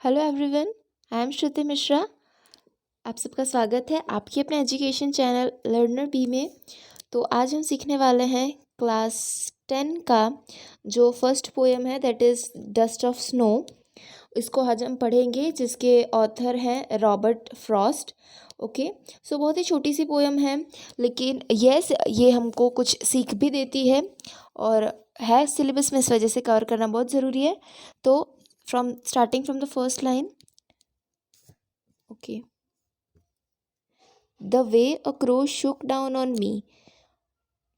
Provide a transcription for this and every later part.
Hello everyone, I am श्रुति मिश्रा। आप सबका स्वागत है आपके अपने एजुकेशन चैनल लर्नर बी में। तो आज हम सीखने वाले हैं क्लास 10 का जो फर्स्ट पोएम है, that is dust of snow. इसको आज हम पढ़ेंगे, जिसके ऑथर हैं रॉबर्ट फ्रॉस्ट। ओके, सो बहुत ही छोटी सी पोएम है, लेकिन ये हमको कुछ सीख भी देती है और है सिलेबस में, इस वजह से कवर करना बहुत ज़रूरी है। तो starting from the first line. Okay. The way a crow shook down on me,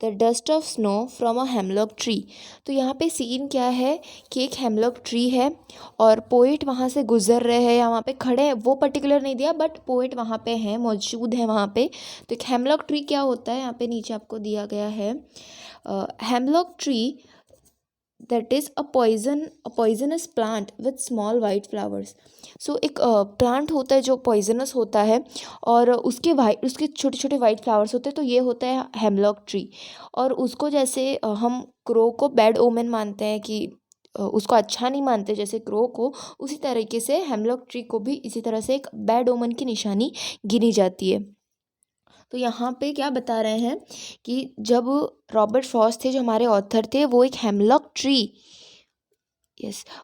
the dust of snow from a hemlock tree. तो यहाँ पे सीन क्या है कि एक हेमलॉक ट्री है और पोइट वहाँ से गुजर रहे हैं या वहाँ पे खड़े हैं, वो पर्टिकुलर नहीं दिया, बट पोइट वहाँ पे हैं, मौजूद है वहाँ पे। तो एक हेमलॉक ट्री क्या होता है, यहाँ पे नीचे आपको दिया गया है। Hemlock tree that is a poisonous plant with small white flowers. So एक प्लांट होता है जो पॉइजनस होता है और उसके छोटे छोटे वाइट फ्लावर्स होते हैं। तो ये होता है हेमलॉक ट्री। और उसको जैसे हम क्रो को बैड ओमेन मानते हैं कि उसको अच्छा नहीं मानते जैसे क्रो को, उसी तरीके से हेमलॉक ट्री को भी इसी तरह से एक बैड ओमन की निशानी गिनी जाती है। तो यहाँ पे क्या बता रहे हैं कि जब रॉबर्ट फ्रॉस्ट थे, जो हमारे ऑथर थे, वो एक हेमलॉक ट्री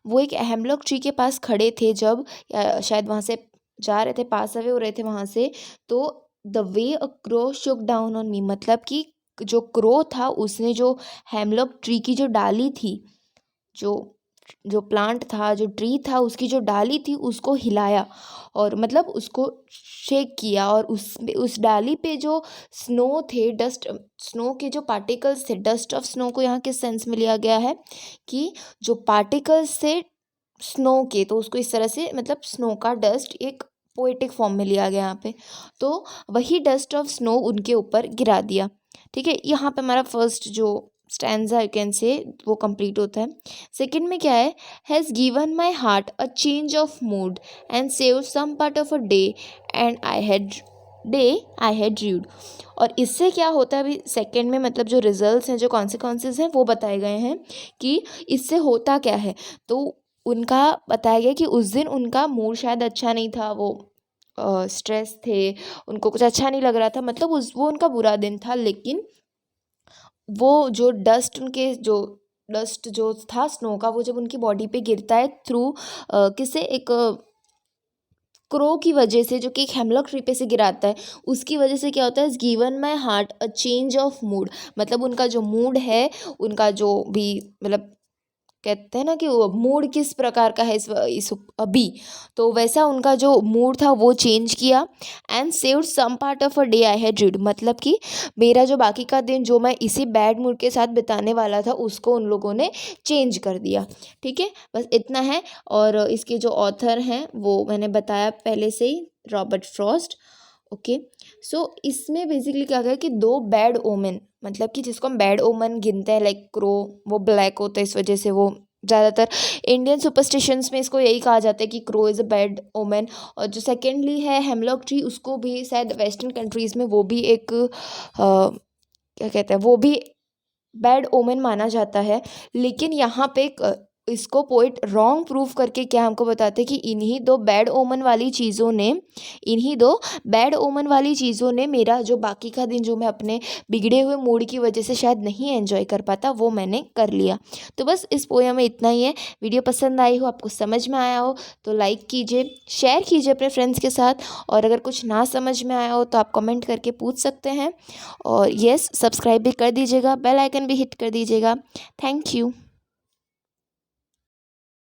वो एक हेमलॉक ट्री के पास खड़े थे जब, शायद वहाँ से जा रहे थे, पास अवे हो रहे थे वहाँ से। तो the way a crow Shuk down on me, मतलब कि जो क्रो था उसने जो हेमलॉक ट्री की जो डाली थी, जो जो प्लांट था, जो ट्री था, उसकी जो डाली थी उसको हिलाया और मतलब उसको शेक किया। और उस डाली पे जो स्नो थे, डस्ट स्नो के जो पार्टिकल्स थे, डस्ट ऑफ स्नो को यहाँ किस सेंस में लिया गया है कि जो पार्टिकल्स थे स्नो के, तो उसको इस तरह से, मतलब स्नो का डस्ट एक पोएटिक फॉर्म में लिया गया यहाँ पे। तो वही डस्ट ऑफ स्नो उनके ऊपर गिरा दिया। ठीक है, यहाँ पे हमारा फर्स्ट जो स्टैंजा यू कैन से वो कंप्लीट होता है। सेकंड में क्या है, has given my heart a change of mood and save some part of a day and I had dude. और इससे क्या होता है, अभी सेकंड में मतलब जो रिजल्ट्स हैं, जो कॉन्सिक्वेंसेस हैं, वो बताए गए हैं कि इससे होता क्या है। तो उनका बताया गया कि उस दिन उनका मूड शायद अच्छा नहीं था, वो स्ट्रेस थे, उनको कुछ अच्छा नहीं लग रहा था, मतलब वो उनका बुरा दिन था। लेकिन वो जो डस्ट जो था स्नो का, वो जब उनकी बॉडी पे गिरता है थ्रू किसे, एक क्रो की वजह से, जो कि एक हेमलॉक ट्री पे से गिराता है, उसकी वजह से क्या होता है, given my heart a change of mood. मतलब उनका जो मूड है, उनका जो भी, मतलब कहते हैं ना कि वो मूड किस प्रकार का है इस अभी, तो वैसा उनका जो मूड था वो चेंज किया। And saved some part of a day I had dude, मतलब कि मेरा जो बाकी का दिन जो मैं इसी बैड मूड के साथ बिताने वाला था, उसको उन लोगों ने चेंज कर दिया। ठीक है, बस इतना है। और इसके जो ऑथर हैं वो मैंने बताया पहले से ही, रॉबर्ट फ्रॉस्ट। ओके, सो इसमें बेसिकली क्या गया कि दो बैड ओमेन, मतलब कि जिसको हम बैड ओमन गिनते हैं, लाइक क्रो, वो ब्लैक होता है, इस वजह से वो ज़्यादातर इंडियन सुपरस्टिशंस में इसको यही कहा जाता है कि crow is a bad omen. और जो सेकेंडली है हेमलॉक ट्री, उसको भी शायद वेस्टर्न कंट्रीज़ में वो भी एक क्या कहते हैं, वो भी बैड ओमेन माना जाता है। लेकिन यहाँ पे इसको पोइट रॉन्ग प्रूफ करके क्या हमको बताते हैं कि इन्हीं दो बैड ओमन वाली चीज़ों ने मेरा जो बाकी का दिन, जो मैं अपने बिगड़े हुए मूड की वजह से शायद नहीं एंजॉय कर पाता, वो मैंने कर लिया। तो बस इस पोएम में इतना ही है। वीडियो पसंद आई हो, आपको समझ में आया हो, तो लाइक कीजिए, शेयर कीजिए अपने फ्रेंड्स के साथ। और अगर कुछ ना समझ में आया हो तो आप कमेंट करके पूछ सकते हैं। और सब्सक्राइब भी कर दीजिएगा, बेल आइकन भी हिट कर दीजिएगा। Thank you.